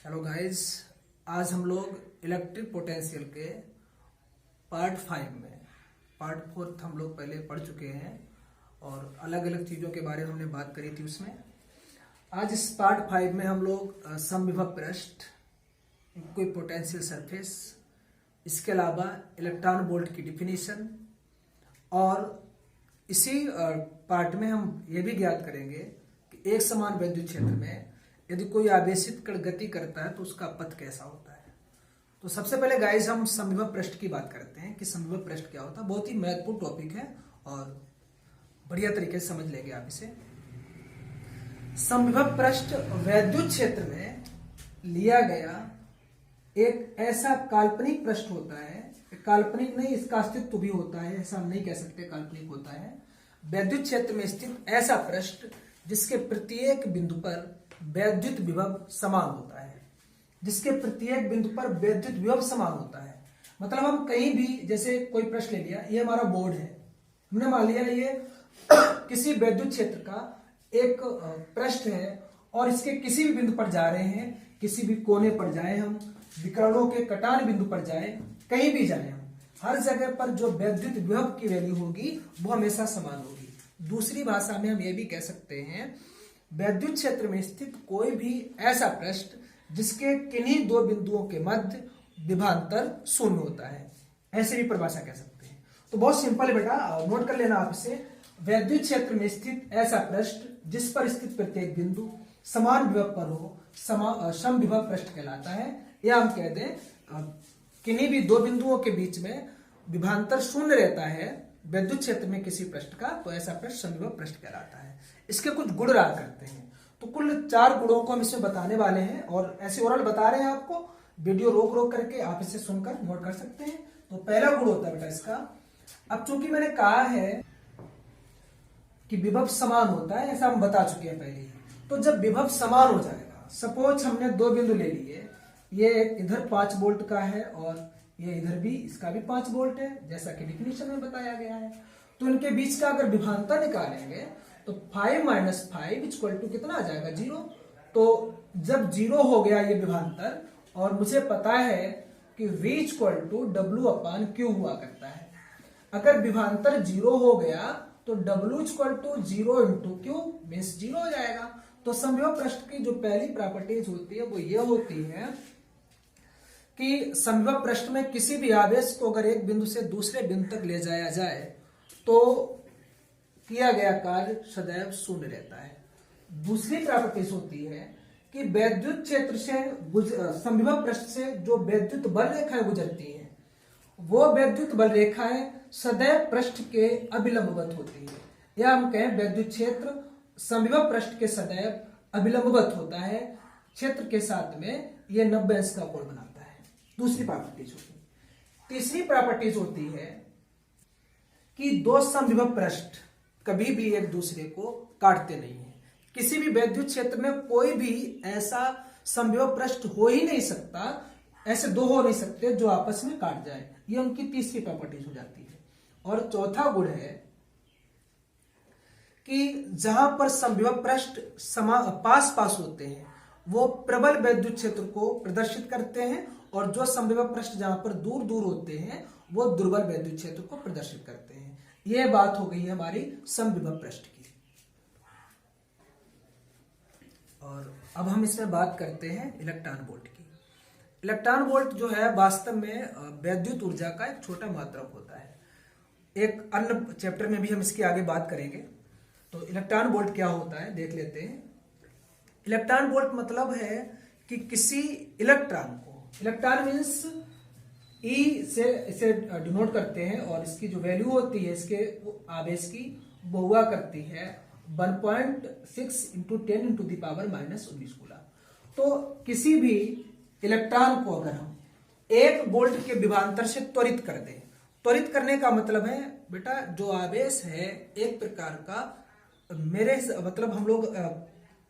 Hello guys, आज हम लोग इलेक्ट्रिक पोटेंशियल के पार्ट 5 में पार्ट 4 हम लोग पहले पढ़ चुके हैं और अलग अलग चीज़ों के बारे में हमने बात करी थी उसमें। आज इस पार्ट 5 में हम लोग समविभव पृष्ठ, कोई पोटेंशियल सरफेस, इसके अलावा इलेक्ट्रॉन वोल्ट की डिफिनीशन और इसी पार्ट में हम ये भी ज्ञात करेंगे कि एक समान विद्युत क्षेत्र में यदि कोई आवेशित कण गति करता है तो उसका पथ कैसा होता है। तो सबसे पहले गाइस हम समविभव पृष्ठ की बात करते हैं कि समविभव पृष्ठ क्या होता है। बहुत ही महत्वपूर्ण टॉपिक है और बढ़िया तरीके से समझ लेंगे आप इसे। समविभव पृष्ठ विद्युत क्षेत्र में लिया गया एक ऐसा काल्पनिक पृष्ठ होता है। काल्पनिक नहीं, इसका अस्तित्व भी होता है, ऐसा हम नहीं कह सकते काल्पनिक होता है। विद्युत क्षेत्र में स्थित ऐसा पृष्ठ जिसके प्रत्येक बिंदु पर वैद्युत विभव समान होता है, जिसके प्रत्येक बिंदु पर वैद्युत विभव समान होता है। मतलब हम कहीं भी, जैसे कोई पृष्ठ ले लिया, ये हमारा बोर्ड है, हमने मान लिया ये किसी वैद्युत क्षेत्र का एक पृष्ठ है और इसके किसी भी बिंदु पर जा रहे हैं, किसी भी कोने पर जाए हम, विकर्णों के कटान बिंदु पर जाए, कहीं भी जाए हम, हर जगह पर जो वैद्युत विभव की वैल्यू होगी वो हमेशा समान होगी। दूसरी भाषा में हम ये भी कह सकते हैं वैद्युत क्षेत्र में स्थित कोई भी ऐसा पृष्ठ जिसके किन्हीं दो बिंदुओं के मध्य विभवांतर शून्य होता है, ऐसे भी परिभाषा कह सकते हैं। तो बहुत सिंपल है बेटा, नोट कर लेना आप इसे। वैद्युत क्षेत्र में स्थित ऐसा पृष्ठ जिस पर स्थित प्रत्येक बिंदु समान विभव पर हो समविभव पृष्ठ कहलाता है। या हम कह दें किन्हीं भी दो बिंदुओं के बीच में विभवांतर शून्य रहता है विद्युत क्षेत्र में किसी पृष्ठ का, तो ऐसा पृष्ठ समविभव पृष्ठ कहलाता है। इसके कुछ गुण रहा करते हैं, तो कुल 4 गुणों को हम इसमें बताने वाले हैं और ऐसे ओरल बता रहे हैं आपको। वीडियो रोक रोक करके आप इसे सुनकर नोट कर सकते हैं। तो पहला गुण होता है बेटा इसका, अब चूंकि मैंने कहा है कि विभव समान होता है, ऐसा हम बता चुके हैं पहले ही। तो जब विभव समान हो जाएगा, सपोज हमने दो बिंदु ले लिए, ये इधर 5 वोल्ट का है और ये इधर भी, इसका भी 5 वोल्ट है, जैसा कि डिफिनीशन में बताया गया है। तो इनके बीच का अगर विभवांतर निकालेंगे तो 5 - 5 इक्वल टू कितना आ जाएगा, 0। तो जब 0 हो गया ये विभवांतर, और मुझे पता है कि V इक्वल टू W/Q हुआ करता है। अगर विभवांतर 0 हो गया तो W equal to 0 × Q means 0 हो जाएगा। तो समविभव पृष्ठ की जो पहली प्रॉपर्टीज होती है वो ये होती है कि समविभव पृष्ठ में किसी भी आवेश को अगर एक बिंदु से दूसरे बिंदु तक ले जाया जाए तो किया गया कार्य सदैव शून्य रहता है। दूसरी प्रॉपर्टीज होती है कि वैद्युत क्षेत्र से समविभव पृष्ठ से जो वैद्युत बल रेखाएं गुजरती हैं वो वैद्युत बल रेखाएं सदैव पृष्ठ के अभिलंबवत होती है। या हम कहें वैद्युत क्षेत्र समविभव पृष्ठ के सदैव अभिलंबवत होता है, क्षेत्र के साथ में ये 90 अंश का कोण बनाता है। दूसरी प्रॉपर्टीज होती है। तीसरी प्रॉपर्टीज होती है कि दो समविभव पृष्ठ कभी भी एक दूसरे को काटते नहीं है। किसी भी विद्युत क्षेत्र में कोई भी ऐसा समविभव पृष्ठ हो ही नहीं सकता, ऐसे दो हो नहीं सकते जो आपस में काट जाए। ये उनकी तीसरी प्रॉपर्टीज हो जाती है। और चौथा गुण है कि जहां पर समविभव पृष्ठ पास पास होते हैं वो प्रबल विद्युत क्षेत्र को प्रदर्शित करते हैं, और जो समविभव पृष्ठ जहां पर दूर दूर होते हैं वो दुर्बल विद्युत क्षेत्र को प्रदर्शित करते हैं। यह बात हो गई है हमारी समविभव पृष्ठ की। और अब हम इसमें बात करते हैं इलेक्ट्रॉन वोल्ट की। इलेक्ट्रॉन वोल्ट जो है वास्तव में वैद्युत ऊर्जा का एक छोटा मात्रक होता है। एक अन्य चैप्टर में भी हम इसकी आगे बात करेंगे। तो इलेक्ट्रॉन वोल्ट क्या होता है देख लेते हैं। इलेक्ट्रॉन वोल्ट मतलब है कि किसी इलेक्ट्रॉन को, इलेक्ट्रॉन मीन्स E से इसे डिनोट करते हैं और इसकी जो वैल्यू होती है इसके आवेश की वो हुआ करती है 1.6 × 10 ⁻⁻⁻19 कूलम। तो किसी भी इलेक्ट्रॉन को अगर हम 1 वोल्ट के विभवांतर से त्वरित कर दें, त्वरित करने का मतलब है बेटा जो आवेश है एक प्रकार का, मेरे मतलब हम लोग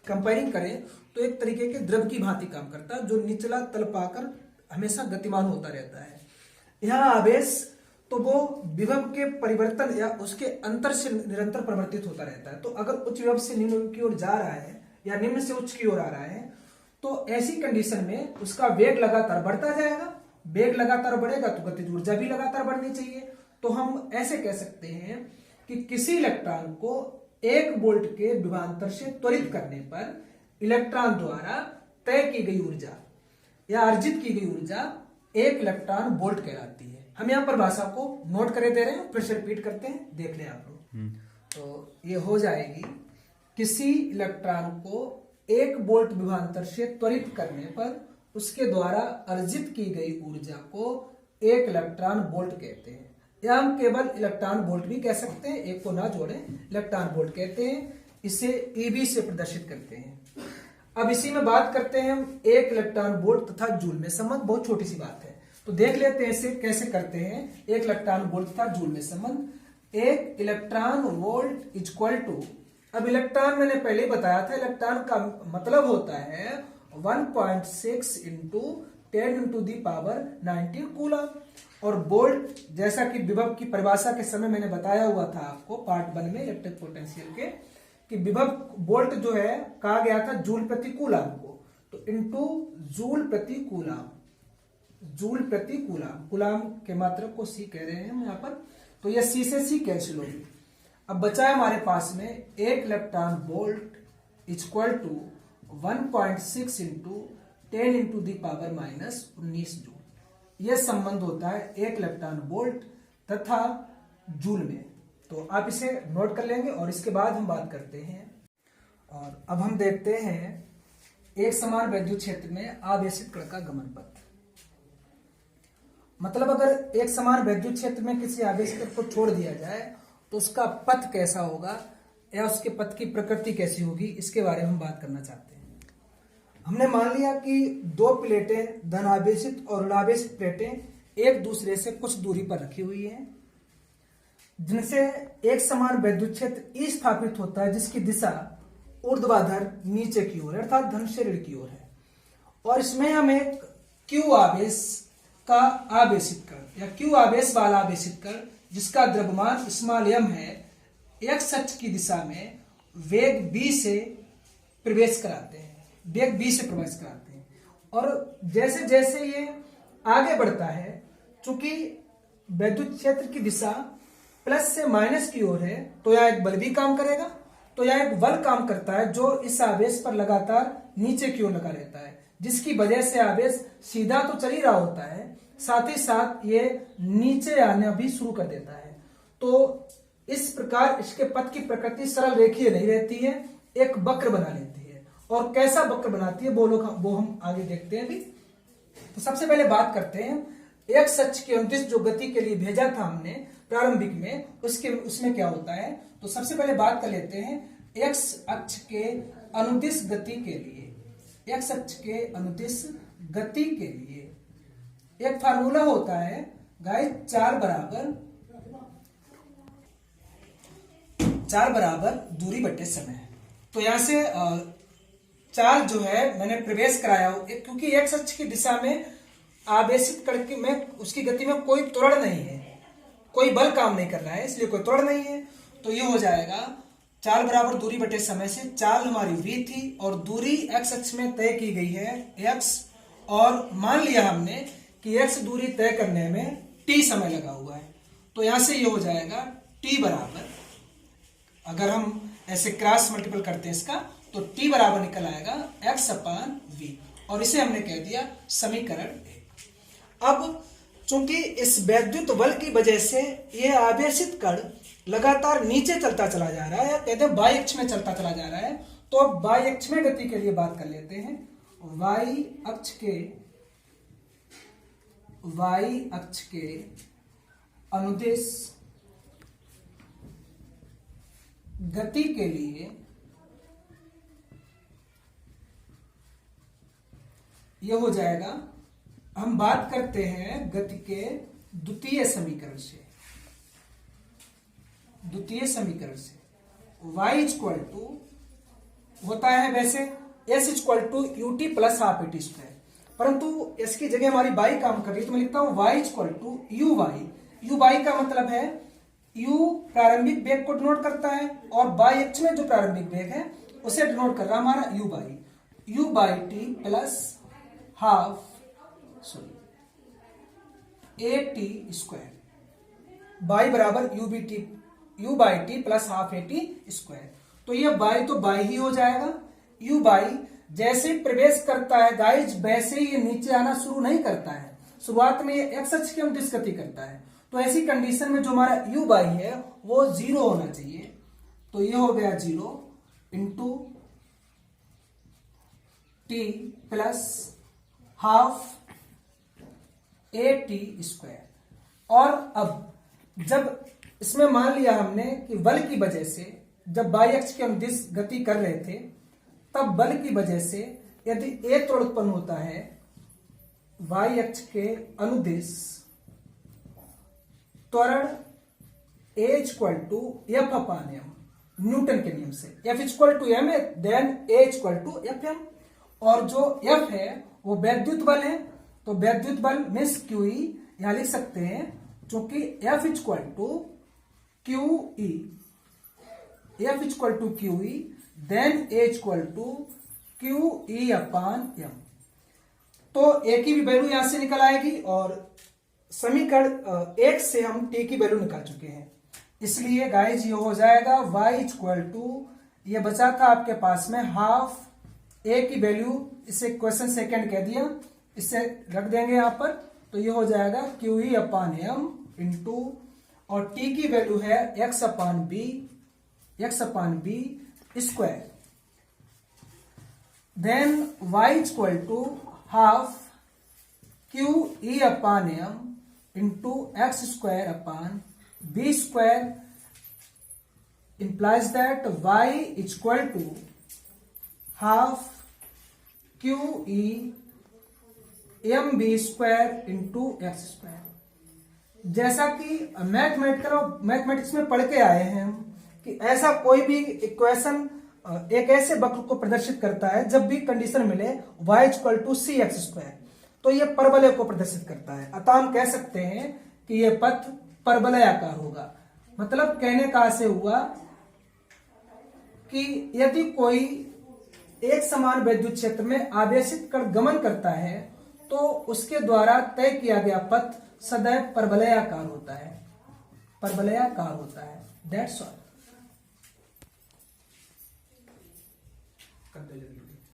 कंपेयरिंग करें तो एक तरीके के द्रव की भांति काम करता है जो निचला तल पाकर हमेशा गतिमान होता रहता है। यहाँ आवेश तो वो विभव के परिवर्तन या उसके अंतर से निरंतर परिवर्तित होता रहता है। तो अगर उच्च विभव से निम्न की ओर जा रहा है या निम्न से उच्च की ओर आ रहा है तो ऐसी कंडीशन में उसका वेग लगातार बढ़ता जाएगा। वेग लगातार बढ़ेगा तो गतिज ऊर्जा भी लगातार बढ़नी चाहिए। तो हम ऐसे कह सकते हैं कि किसी इलेक्ट्रॉन को 1 वोल्ट के विभवांतर से त्वरित करने पर इलेक्ट्रॉन द्वारा तय की गई ऊर्जा या अर्जित की गई ऊर्जा 1 इलेक्ट्रॉन वोल्ट कहलाती है। हम यहाँ पर भाषा को नोट करे दे रहे हैं, फिर से रिपीट करते हैं, देख लें आप लोग। तो ये हो जाएगी, किसी इलेक्ट्रॉन को 1 वोल्ट विभवांतर से त्वरित करने पर उसके द्वारा अर्जित की गई ऊर्जा को 1 इलेक्ट्रॉन वोल्ट कहते हैं, या हम केवल इलेक्ट्रॉन वोल्ट भी कह सकते हैं, एक को ना जोड़ें, इलेक्ट्रॉन वोल्ट कहते हैं। इसे ईवी से प्रदर्शित करते हैं। अब इसी में बात करते हैं हम 1 इलेक्ट्रॉन वोल्ट तथा जूल में संबंध। बहुत छोटी सी बात है, तो देख लेते हैं इसे कैसे करते हैं। 1 इलेक्ट्रॉन वोल्ट तथा जूल में संबंध। 1 इलेक्ट्रॉन वोल्ट इक्वल टू, अब इलेक्ट्रॉन मैंने पहले बताया था, इलेक्ट्रॉन का मतलब होता है 1.6 into 10 into the power 19 coulomb. और वोल्ट जैसा कि विभव की परिभाषा के समय मैंने बताया हुआ था आपको पार्ट 1 में इलेक्ट्रिक पोटेंशियल के, कि विभव वोल्ट जो है कहा गया था जूल प्रति कूलम को, तो इंटू जूल प्रति कूलम, जूल प्रति कूलम, कूलम के मात्रक को सी कह रहे हैं हम यहाँ पर। तो यह सी से सी कैंसिल होगी। अब बचा है हमारे पास में 1 electron volt equal to 1.6 into 10 into the power minus 19 joule. यह संबंध होता है 1 इलेक्ट्रॉन वोल्ट तथा जूल में। तो आप इसे नोट कर लेंगे और इसके बाद हम बात करते हैं। और अब हम देखते हैं एक समान वैद्युत क्षेत्र में आवेशित कण का गमन पथ। मतलब अगर एक समान वैद्युत क्षेत्र में किसी आवेशित कण को छोड़ दिया जाए तो उसका पथ कैसा होगा या उसके पथ की प्रकृति कैसी होगी, इसके बारे में हम बात करना चाहते हैं। हमने मान लिया कि 2 प्लेटें धनावेशित और ऋणावेशित प्लेटें एक दूसरे से कुछ दूरी पर रखी हुई हैं, जिनसे एक समान वैद्युत क्षेत्र ई स्थापित होता है, जिसकी दिशा ऊर्ध्वाधर नीचे की ओर अर्थात धन से ऋण की ओर है। और इसमें हम एक क्यू आवेश का आवेशित कण या क्यू आवेश वाला आवेशित कण, जिसका द्रव्यमान स्मॉल m है, x अक्ष की दिशा में वेग b से प्रवेश कराते हैं, वेग b से प्रवेश कराते हैं। और जैसे जैसे ये आगे बढ़ता है, चूंकि वैद्युत क्षेत्र की दिशा प्लस से माइनस की ओर है, तो यह एक बल भी काम करेगा, तो यह एक बल काम करता है जो इस आवेश पर लगातार नीचे की ओर लगा रहता है, जिसकी वजह से आवेश सीधा तो चल ही रहा होता है, साथ ही साथ ये नीचे आना भी शुरू कर देता है। तो इस प्रकार इसके पथ की प्रकृति सरल रेखीय नहीं रहती है, एक वक्र बना लेती है। और कैसा वक्र बनाती है वो हम आगे देखते हैं अभी। तो सबसे पहले बात करते हैं एक्स अक्ष के अनुदिश जो गति के लिए भेजा था हमने प्रारंभिक में, उसमें क्या होता है। तो सबसे पहले बात कर लेते हैं एक्स अक्ष के अनुदिश गति के लिए। एक्स अक्ष के अनुदिश गति के लिए एक फार्मूला होता है गाइस, 4 बराबर दूरी बटे समय। तो यहां से 4 जो है मैंने प्रवेश कराया, क्योंकि एक्स अक्ष की दिशा में आवेशित कण में उसकी गति में कोई त्वरण नहीं है, कोई बल काम नहीं कर रहा है, इसलिए कोई त्वरण नहीं है। तो ये हो जाएगा 4 बराबर दूरी बटे समय से 4 हमारी v थी और दूरी x अक्ष में तय की गई है x, और मान लिया हमने कि x दूरी तय करने में t समय लगा हुआ है। तो यहां से ये हो जाएगा t बराबर, अगर हम ऐसे क्रॉस मल्टीपल करते हैं इसका, तो t बराबर निकल आएगा x/v, और इसे हमने कह दिया समीकरण 1। अब चूंकि इस वैद्युत बल की वजह से यह आवेशित कण लगातार नीचे चलता चला जा रहा है, या कहते हैं y अक्ष में चलता चला जा रहा है। तो अब y अक्ष में गति के लिए बात कर लेते हैं। y अक्ष के अनुदिश गति के लिए यह हो जाएगा, हम बात करते हैं गति के द्वितीय समीकरण से। y इक्वल टू होता है वैसे s equal to ut plus half at square, परंतु s की जगह हमारी y काम कर रही है, तो मैं लिखता हूं y इक्वल टू uy का मतलब है u प्रारंभिक वेग को डिनोट करता है और y अक्ष में जो प्रारंभिक वेग है उसे डिनोट कर रहा हमारा uy। u by T plus half A T square, by बराबर U by T plus half A T square. तो ये बाई तो बाई ही हो जाएगा। यू बाई जैसे ही प्रवेश करता है गाइज वैसे ही ये नीचे आना शुरू नहीं करता है, शुरुआत में ये एक्स अक्ष की अनुदिश गति करता है। तो ऐसी कंडीशन में जो हमारा यू बाई है वो 0 होना चाहिए। तो ये हो गया 0 into T plus half A T square. और अब जब इसमें मान लिया हमने कि बल की वजह से जब बाई अक्ष की अनुदिश गति कर रहे थे तब बल की वजह से यदि ए त्वरण उत्पन्न होता है वाई अक्ष के अनुदिश, त्वरण A equal to F upon M, Newton के नियम से एफ इक्वल टू एम है then A equal to F M. और जो एफ है वो वैद्युत बल है, तो वैद्युत बल मीन्स क्यू ई यहां लिख सकते हैं, क्योंकि F equal to Q E, F equal to Q E then A equal to Q E upon M. तो ए की भी वैल्यू यहां से निकल आएगी और समीकरण 1 से हम टी की वैल्यू निकाल चुके हैं। इसलिए गाइज ये हो जाएगा y इक्वल टू, ये बचा था आपके पास में हाफ ए की वैल्यू, इसे क्वेश्चन सेकंड कह दिया, इससे रख देंगे यहां पर। तो ये हो जाएगा Q E upon M into, और टी की वैल्यू है X upon B square, then y equal to half Q E upon M into X square upon B square, implies that y equal to half Q E M B square into X square. जैसा कि mathematics में पढ़ के आए हैं हम कि ऐसा कोई भी इक्वेशन एक ऐसे वक्र को प्रदर्शित करता है जब भी कंडीशन मिले y equal to C X square, तो ये परवलय को प्रदर्शित करता है। अतः हम कह सकते हैं कि ये पथ परवलयाकार होगा। मतलब कहने का से हुआ कि यदि कोई एक समान विद्युत क्षेत्र में आवेशित कण गमन करता है तो उसके द्वारा तय किया गया पथ सदैव परवलयाकार होता है, परवलयाकार होता है। That's all.